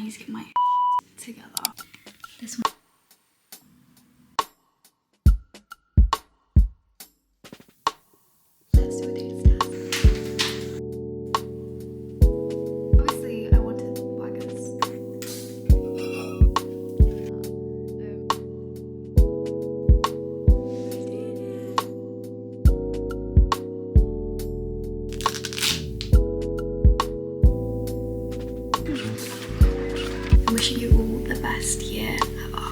I need to get my together. This one. Let's do a taste test. Obviously, I wanted wagons. I'm wishing you all the best year ever.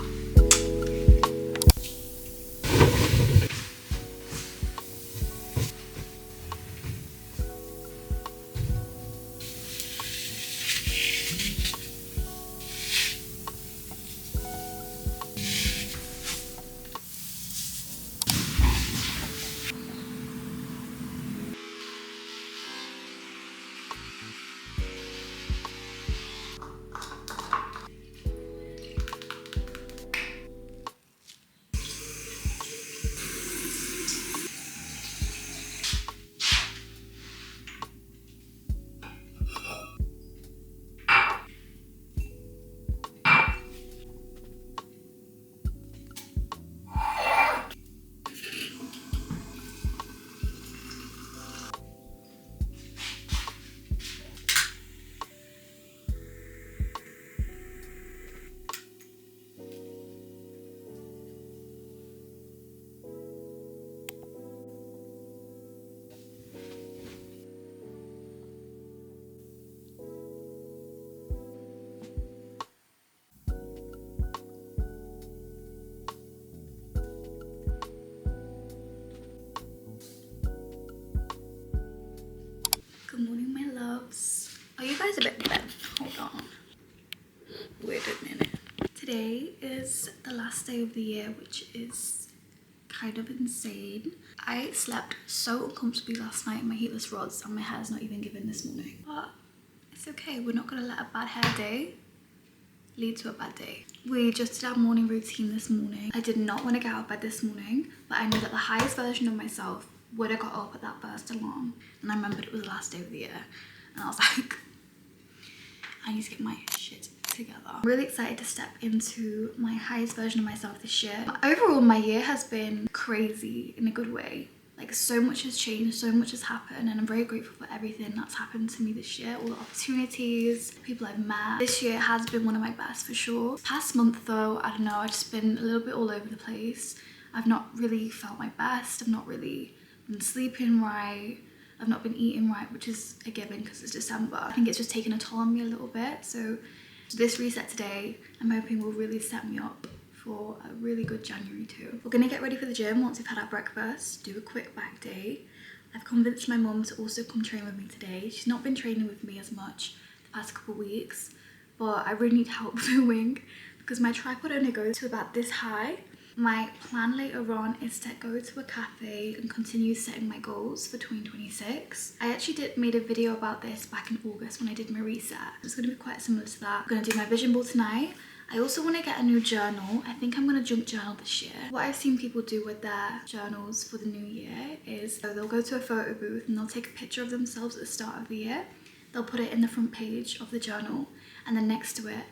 Good morning, my loves. Are you guys a bit dead? Hold on. Wait a minute. Today is the last day of the year, which is kind of insane. I slept so uncomfortably last night in my heatless rods and my hair's not even given this morning. But it's okay, we're not gonna let a bad hair day lead to a bad day. We just did our morning routine this morning. I did not want to get out of bed this morning, but I knew that the highest version of myself would have got up at that first alarm. And I remembered it was the last day of the year. And I was like, I need to get my shit together. I'm really excited to step into my highest version of myself this year. Overall, my year has been crazy in a good way. Like, so much has changed, so much has happened, and I'm very grateful for everything that's happened to me this year, all the opportunities, people I've met. This year has been one of my best for sure. Past month though, I don't know, I've just been a little bit all over the place. I've not really felt my best. I've not really been sleeping right. I've not been eating right, which is a given because it's December. I think it's just taken a toll on me a little bit. So this reset today, I'm hoping will really set me up for a really good January too. We're gonna get ready for the gym once we've had our breakfast, do a quick back day. I've convinced my mum to also come train with me today. She's not been training with me as much the past couple of weeks, but I really need help filming because my tripod only goes to about this high. My plan later on is to go to a cafe and continue setting my goals for 2026. I actually made a video about this back in August when I did my reset. It's going to be quite similar to that. I'm going to do my vision board tonight. I also want to get a new journal. I think I'm going to junk journal this year. What I've seen people do with their journals for the new year is they'll go to a photo booth and they'll take a picture of themselves at the start of the year. They'll put it in the front page of the journal, and then next to it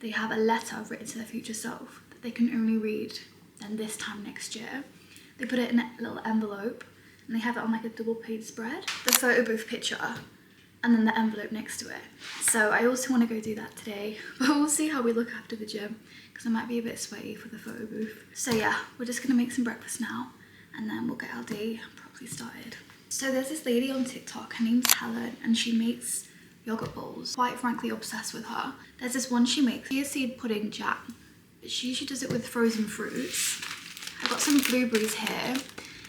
they have a letter written to their future self that they can only read then this time next year. They put it in a little envelope and they have it on like a double page spread. The photo booth picture and then the envelope next to it. So I also want to go do that today, but we'll see how we look after the gym because I might be a bit sweaty for the photo booth. So yeah, we're just gonna make some breakfast now and then we'll get our day properly started. So there's this lady on TikTok, her name's Helen, and she makes yogurt bowls. Quite frankly obsessed with her. There's this one she makes, chia seed pudding jam. She usually does it with frozen fruits. I've got some blueberries here.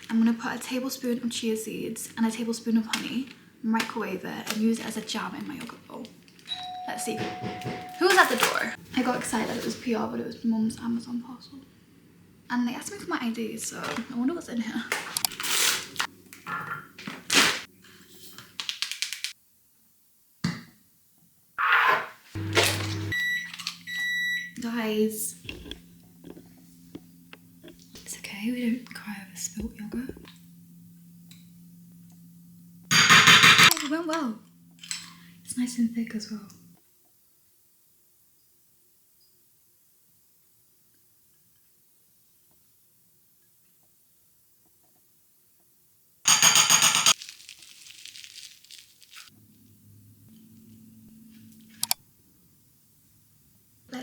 I'm gonna put a tablespoon of chia seeds and a tablespoon of honey, microwave it, and use it as a jam in my yogurt bowl. Let's see. Who's at the door? I got excited that it was PR, but it was Mum's Amazon parcel. And they asked me for my ID, so I wonder what's in here. Guys, it's okay, we don't cry over spilt yogurt. Oh, it went well. It's nice and thick as well.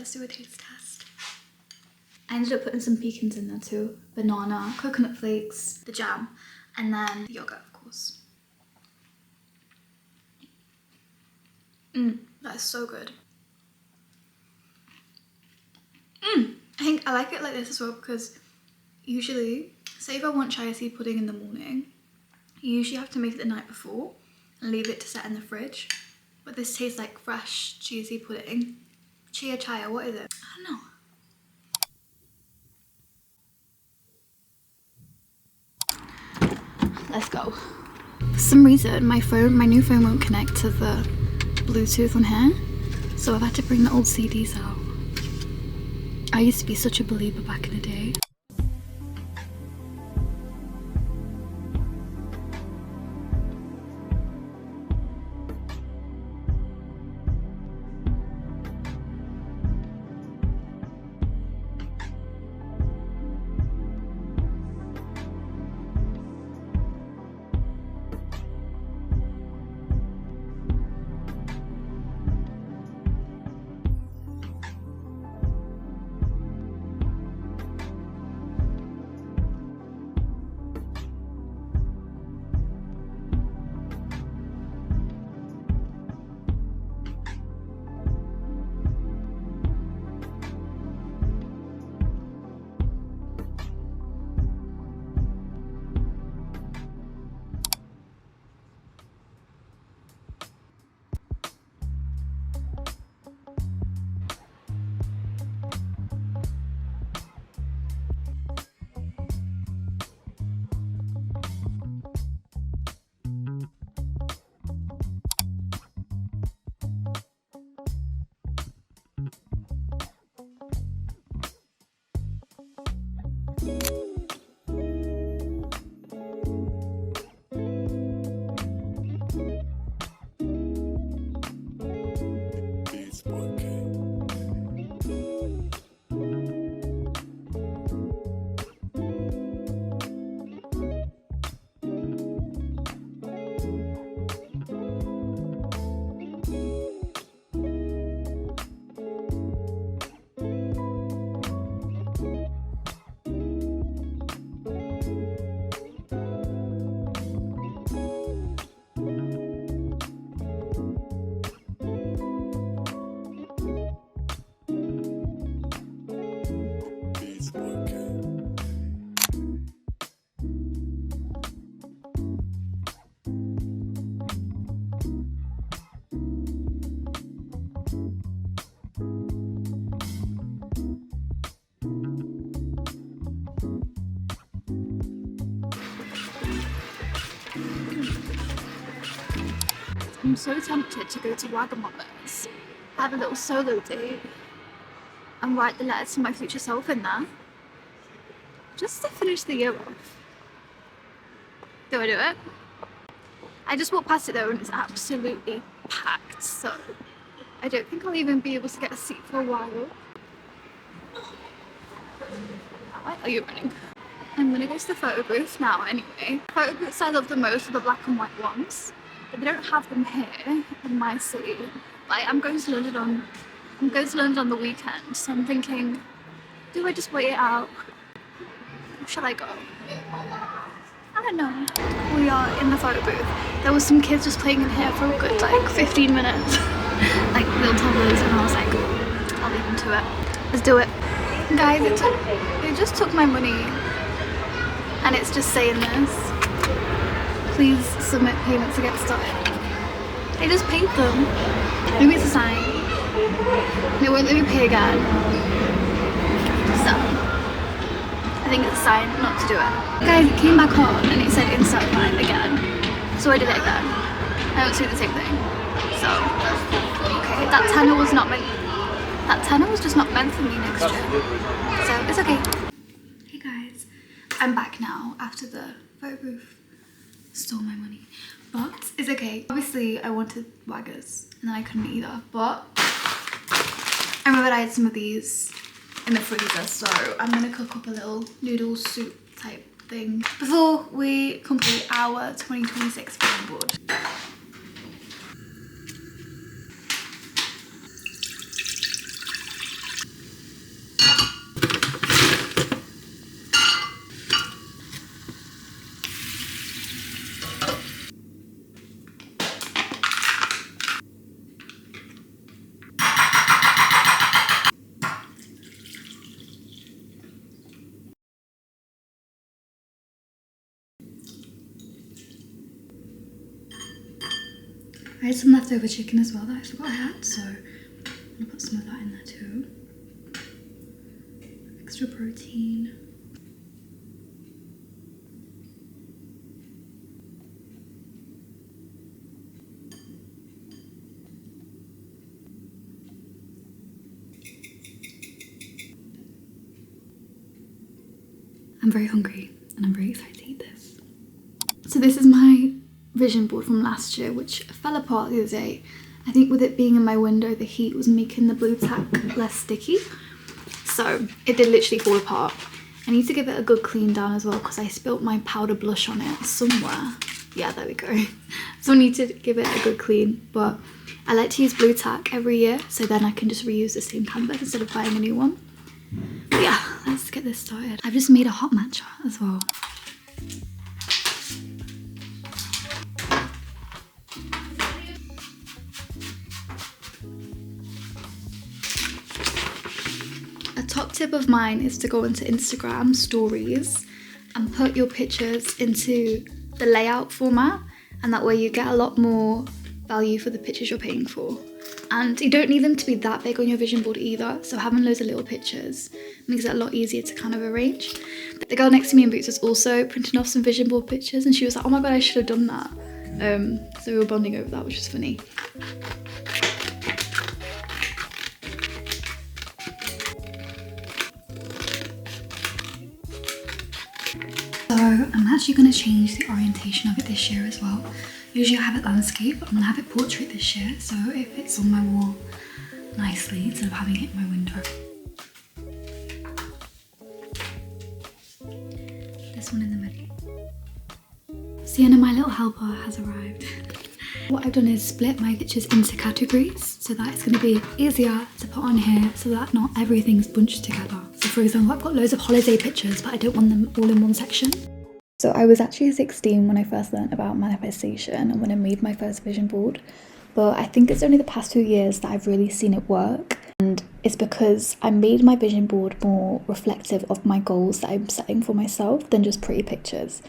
let's do a taste test. I ended up putting some pecans in there too. Banana, coconut flakes, the jam, and then the yogurt, of course. That is so good. I think I like it like this as well because usually, say if I want chia seed pudding in the morning, you usually have to make it the night before and leave it to set in the fridge. But this tastes like fresh chia seed pudding. Chia, what is it? I don't know. Let's go. For some reason, my new phone won't connect to the Bluetooth on here, so I've had to bring the old CDs out. I used to be such a believer back in the day. I'm so tempted to go to Wagamama's, have a little solo date, and write the letters to my future self in there, just to finish the year off. Do I do it? I just walked past it though and it's absolutely packed, so I don't think I'll even be able to get a seat for a while. Why are you running? I'm gonna go to the photo booth now anyway. Photo booths I love the most are the black and white ones, but they don't have them here in my city. Like I'm going to London on the weekend, so I'm thinking, do I just wait it out? Or shall I go? I don't know. We are in the photo booth. There was some kids just playing in here for a good like 15 minutes. Like little toddlers, and I was like, I'll leave them to it. Let's do it. Guys, they just took my money and it's just saying this. Please submit payment to get started. They just paid them. Maybe it's a sign. They won't let me pay again. So I think it's a sign not to do it. Guys, it came back on and it said insert fine again. So I did it again. I don't see the same thing. So okay, that tenner was not meant. That tenner was just not meant for me next year. So it's okay. Hey guys, I'm back now after the photo booth stole my money. But it's okay. Obviously I wanted Waggers and then I couldn't either. But I remembered I had some of these in the freezer, so I'm gonna cook up a little noodle soup type thing before we complete our 2026 vision board. I had some leftover chicken as well that I forgot I had, so I'm gonna put some of that in there too. Extra protein. I'm very hungry and I'm very excited to eat this. So this is my vision board from last year, which fell apart the other day. I think with it being in my window, the heat was making the blue tack less sticky. So it did literally fall apart. I need to give it a good clean down as well because I spilt my powder blush on it somewhere. Yeah, there we go. So I need to give it a good clean, but I like to use blue tack every year so then I can just reuse the same canvas instead of buying a new one. But yeah, let's get this started. I've just made a hot matcha as well. A top tip of mine is to go into Instagram stories and put your pictures into the layout format, and that way you get a lot more value for the pictures you're paying for. And you don't need them to be that big on your vision board either, so having loads of little pictures makes it a lot easier to kind of arrange. The girl next to me in Boots was also printing off some vision board pictures and she was like, oh my god, I should have done that. So we were bonding over that, which was funny. So I'm actually going to change the orientation of it this year as well. Usually I have it landscape, but I'm going to have it portrait this year, so it fits on my wall nicely instead of having it in my window. This one in the middle. Sienna, my little helper, has arrived. What I've done is split my pictures into categories so that it's going to be easier to put on here so that not everything's bunched together. So for example, I've got loads of holiday pictures, but I don't want them all in one section. So I was actually 16 when I first learned about manifestation and when I made my first vision board, but I think it's only the past 2 years that I've really seen it work, and it's because I made my vision board more reflective of my goals that I'm setting for myself than just pretty pictures.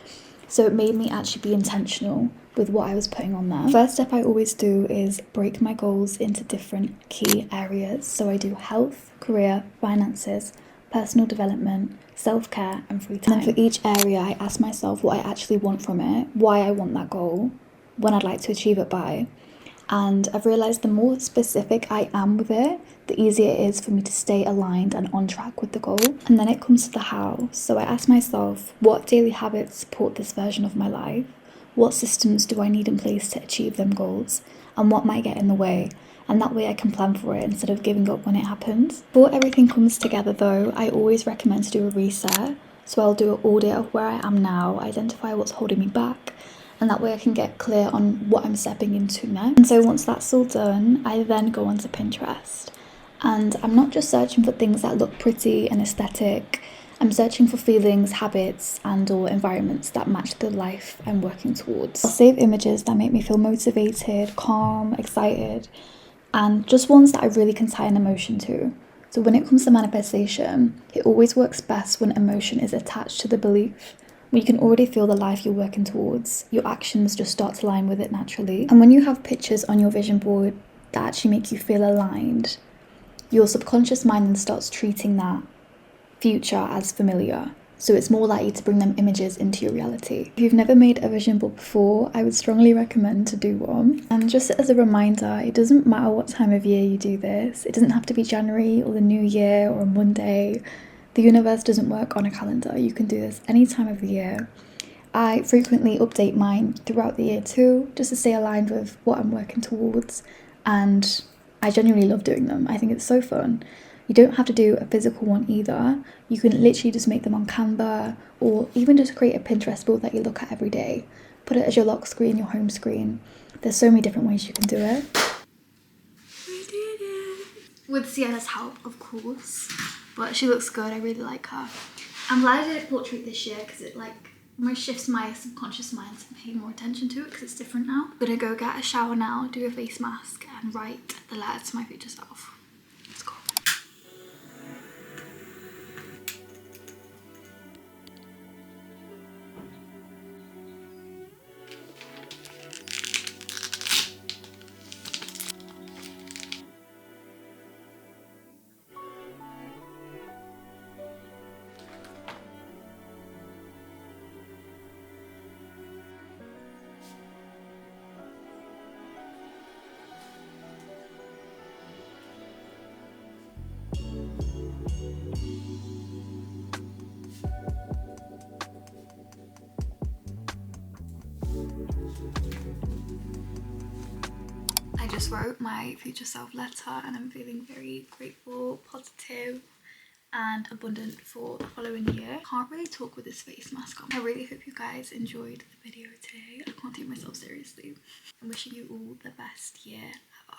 So it made me actually be intentional with what I was putting on there. First step I always do is break my goals into different key areas. So I do health, career, finances, personal development, self-care and free time. And then for each area I ask myself what I actually want from it, why I want that goal, when I'd like to achieve it by. And I've realised the more specific I am with it, the easier it is for me to stay aligned and on track with the goal. And then it comes to the how. So I ask myself, what daily habits support this version of my life? What systems do I need in place to achieve them goals? And what might get in the way? And that way I can plan for it instead of giving up when it happens. Before everything comes together though, I always recommend to do a reset. So I'll do an audit of where I am now, identify what's holding me back, and that way I can get clear on what I'm stepping into next. And so once that's all done, I then go onto Pinterest. And I'm not just searching for things that look pretty and aesthetic, I'm searching for feelings, habits and or environments that match the life I'm working towards. I'll save images that make me feel motivated, calm, excited, and just ones that I really can tie an emotion to. So when it comes to manifestation, it always works best when emotion is attached to the belief. When you can already feel the life you're working towards, your actions just start to align with it naturally. And when you have pictures on your vision board that actually make you feel aligned, your subconscious mind then starts treating that future as familiar. So it's more likely to bring them images into your reality. If you've never made a vision board before, I would strongly recommend to do one. And just as a reminder, it doesn't matter what time of year you do this. It doesn't have to be January or the new year or a Monday. The universe doesn't work on a calendar. You can do this any time of the year. I frequently update mine throughout the year too, just to stay aligned with what I'm working towards. And I genuinely love doing them. I think it's so fun. You don't have to do a physical one either. You can literally just make them on Canva or even just create a Pinterest board that you look at every day. Put it as your lock screen, your home screen. There's so many different ways you can do it. We did it! With Sienna's help, of course. But she looks good, I really like her. I'm glad I did a portrait this year because it almost shifts my subconscious mind to pay more attention to it because it's different now. I'm gonna go get a shower now, do a face mask and write the letter to my future self. Let's go. I just wrote my future self letter and I'm feeling very grateful, positive and abundant for the following year. Can't really talk with this face mask on. I really hope you guys enjoyed the video today. I can't take myself seriously. I'm wishing you all the best year ever.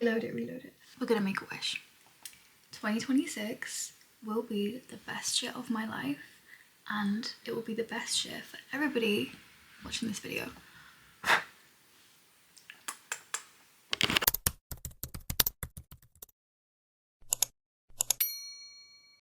Reload it, reload it. We're gonna make a wish. 2026 will be the best year of my life and it will be the best year for everybody watching this video.